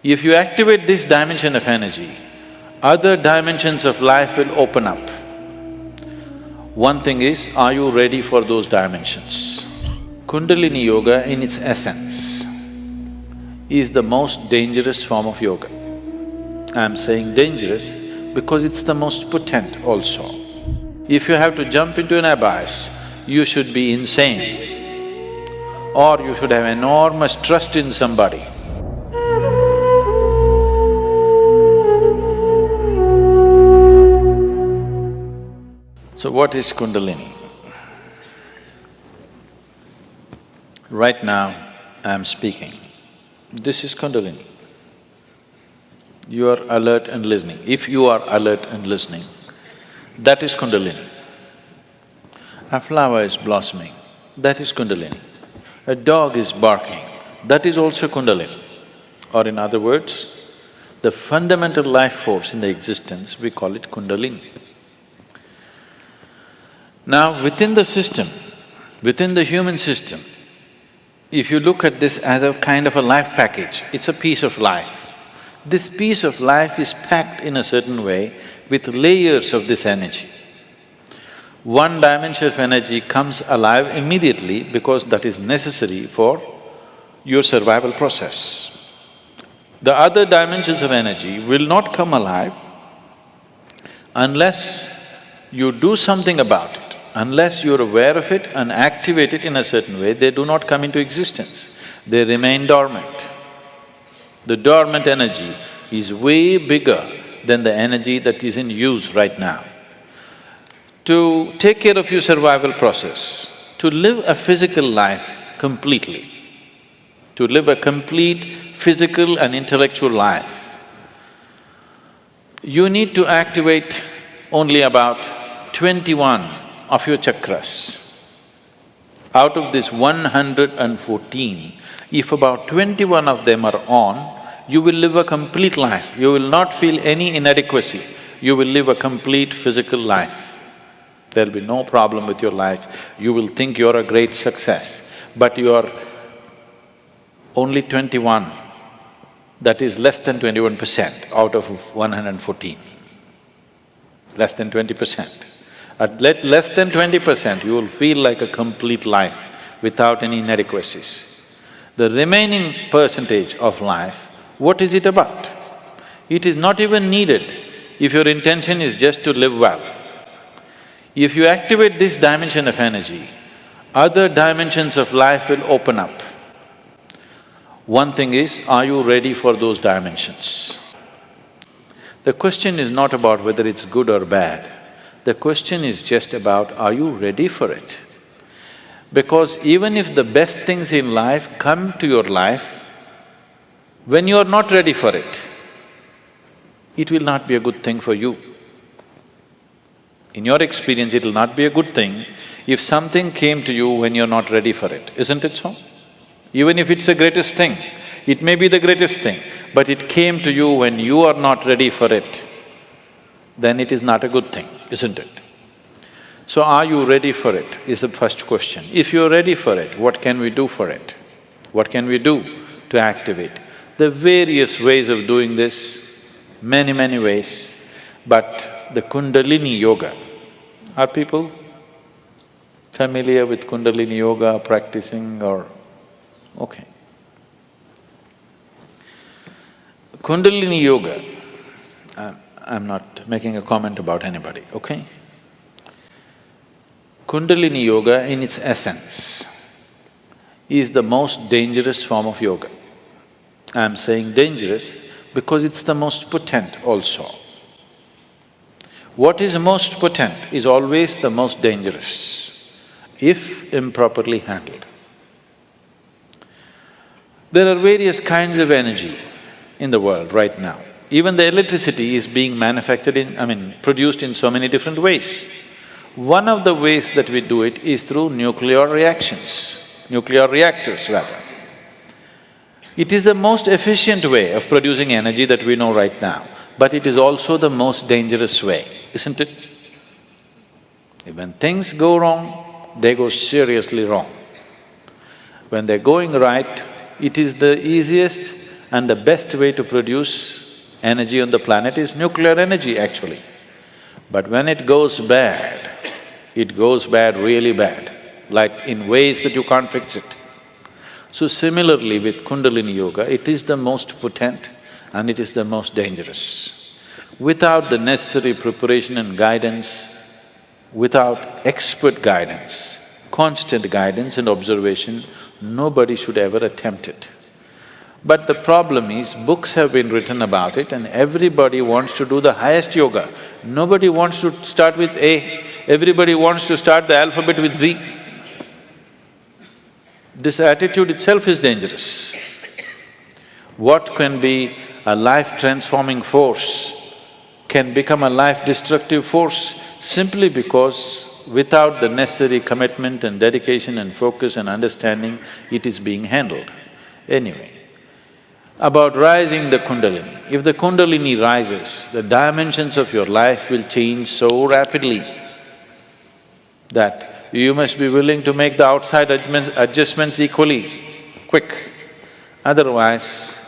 If you activate this dimension of energy, other dimensions of life will open up. One thing is, are you ready for those dimensions? Kundalini yoga in its essence is the most dangerous form of yoga. I'm saying dangerous because it's the most potent also. If you have to jump into an abyss, you should be insane or you should have enormous trust in somebody. So what is Kundalini? Right now, I'm speaking. This is Kundalini. You are alert and listening. If you are alert and listening, that is Kundalini. A flower is blossoming, that is Kundalini. A dog is barking, that is also Kundalini. Or in other words, the fundamental life force in the existence, we call it Kundalini. Now, within the system, within the human system, if you look at this as a kind of a life package, it's a piece of life. This piece of life is packed in a certain way with layers of this energy. One dimension of energy comes alive immediately because that is necessary for your survival process. The other dimensions of energy will not come alive unless you do something about it. Unless you're aware of it and activate it in a certain way, they do not come into existence, they remain dormant. The dormant energy is way bigger than the energy that is in use right now. To take care of your survival process, to live a physical life completely, to live a complete physical and intellectual life, you need to activate only about 21 of your chakras. Out of this 114, if about 21 of them are on, you will live a complete life. You will not feel any inadequacy. You will live a complete physical life. There'll be no problem with your life. You will think you're a great success, but you are only 21. That is less than 21% out of 114. Less than 20%. At less than 20%, you will feel like a complete life without any inadequacies. The remaining percentage of life, what is it about? It is not even needed if your intention is just to live well. If you activate this dimension of energy, other dimensions of life will open up. One thing is, are you ready for those dimensions? The question is not about whether it's good or bad. The question is just about, are you ready for it? Because even if the best things in life come to your life, when you are not ready for it, it will not be a good thing for you. In your experience, it will not be a good thing if something came to you when you're not ready for it, isn't it so? Even if it's the greatest thing, it may be the greatest thing, but it came to you when you are not ready for it, then it is not a good thing, isn't it? So are you ready for it is the first question. If you're ready for it, what can we do for it? What can we do to activate? There are various ways of doing this, many ways, but the Kundalini yoga, are people familiar with Kundalini yoga, practicing or… okay. Kundalini yoga, I'm not making a comment about anybody, okay? Kundalini yoga in its essence is the most dangerous form of yoga. I'm saying dangerous because it's the most potent also. What is most potent is always the most dangerous, if improperly handled. There are various kinds of energy in the world right now. Even the electricity is being manufactured produced in so many different ways. One of the ways that we do it is through nuclear reactions, nuclear reactors rather. It is the most efficient way of producing energy that we know right now, but it is also the most dangerous way, isn't it? When things go wrong, they go seriously wrong. When they're going right, it is the easiest And the best way to produce energy on the planet is nuclear energy, actually. But when it goes bad really bad, like in ways that you can't fix it. So similarly with Kundalini Yoga, it is the most potent and it is the most dangerous. Without the necessary preparation and guidance, without expert guidance, constant guidance and observation, nobody should ever attempt it. But the problem is, books have been written about it and everybody wants to do the highest yoga. Nobody wants to start with A, everybody wants to start the alphabet with Z. This attitude itself is dangerous. What can be a life-transforming force can become a life-destructive force simply because without the necessary commitment and dedication and focus and understanding, it is being handled. Anyway, about rising the Kundalini. If the Kundalini rises, the dimensions of your life will change so rapidly that you must be willing to make the outside adjustments equally quick. Otherwise,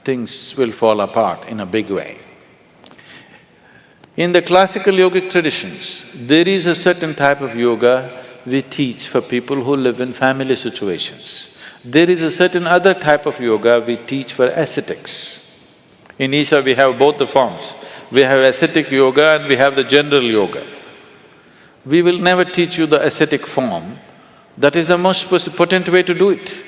things will fall apart in a big way. In the classical yogic traditions, there is a certain type of yoga we teach for people who live in family situations. There is a certain other type of yoga we teach for ascetics. In Isha we have both the forms. We have ascetic yoga and we have the general yoga. We will never teach you the ascetic form, that is the most potent way to do it.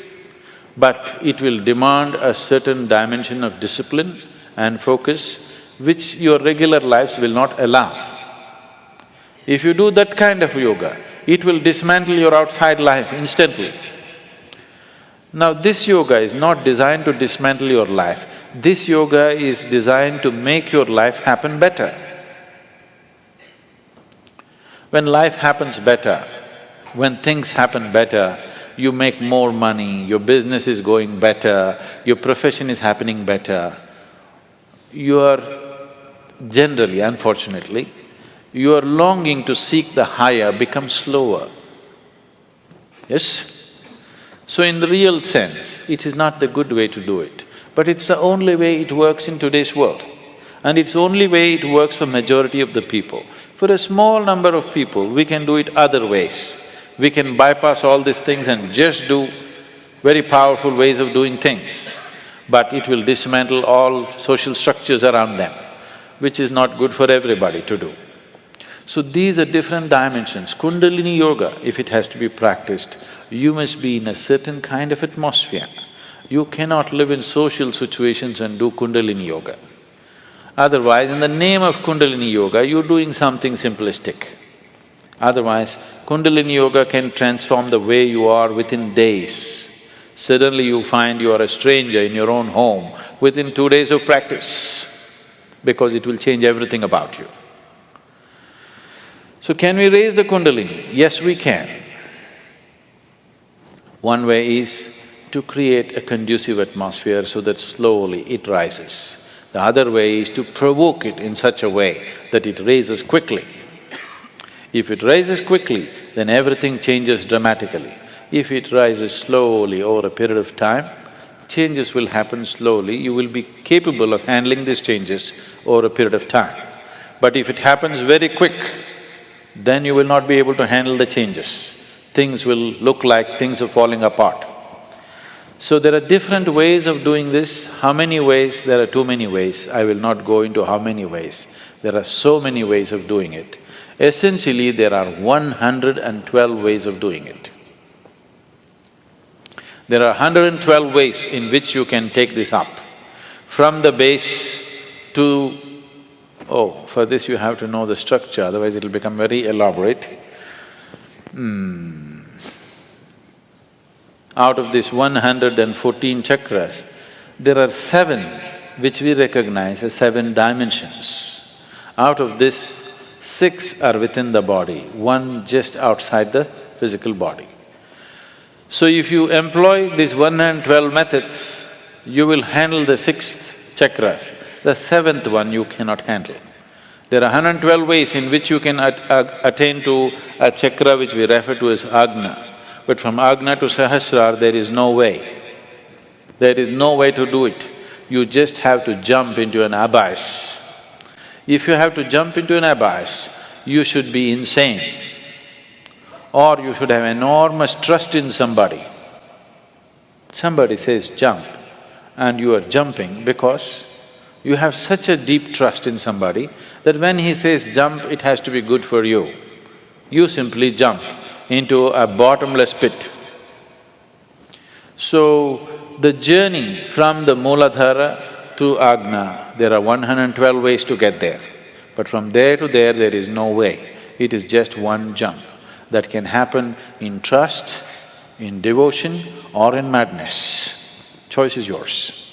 But it will demand a certain dimension of discipline and focus which your regular lives will not allow. If you do that kind of yoga, it will dismantle your outside life instantly. Now this yoga is not designed to dismantle your life, this yoga is designed to make your life happen better. When life happens better, when things happen better, you make more money, your business is going better, your profession is happening better, your generally, unfortunately, your longing to seek the higher becomes slower. Yes? So in the real sense, it is not the good way to do it, but it's the only way it works in today's world. And it's the only way it works for majority of the people. For a small number of people, we can do it other ways. We can bypass all these things and just do very powerful ways of doing things, but it will dismantle all social structures around them, which is not good for everybody to do. So these are different dimensions. Kundalini Yoga, if it has to be practiced, you must be in a certain kind of atmosphere. You cannot live in social situations and do Kundalini Yoga. Otherwise, in the name of Kundalini Yoga, you're doing something simplistic. Otherwise, Kundalini Yoga can transform the way you are within days. Suddenly you find you are a stranger in your own home within 2 days of practice, because it will change everything about you. So can we raise the Kundalini? Yes, we can. One way is to create a conducive atmosphere so that slowly it rises. The other way is to provoke it in such a way that it raises quickly. If it rises quickly, then everything changes dramatically. If it rises slowly over a period of time, changes will happen slowly, you will be capable of handling these changes over a period of time. But if it happens very quick, then you will not be able to handle the changes. Things will look like things are falling apart. So there are different ways of doing this. How many ways? There are too many ways. I will not go into how many ways. There are so many ways of doing it. Essentially, there are 112 ways of doing it. There are 112 ways in which you can take this up. From the base to… for this you have to know the structure, otherwise it'll become very elaborate. Out of these 114 chakras, there are 7 which we recognize as 7 dimensions. Out of this, 6 are within the body, 1 just outside the physical body. So if you employ these 112 methods, you will handle the 6th chakras. The 7th one you cannot handle. There are 112 ways in which you can attain to a chakra which we refer to as Agna. But from Agna to Sahasrara, there is no way. There is no way to do it. you just have to jump into an abyss. If you have to jump into an abyss, you should be insane, or you should have enormous trust in somebody. Somebody says jump, and you are jumping because you have such a deep trust in somebody that when he says jump, it has to be good for you. You simply jump into a bottomless pit. So, the journey from the Mooladhara to Ajna, there are 112 ways to get there. But from there to there is no way. It is just one jump that can happen in trust, in devotion or in madness. Choice is yours.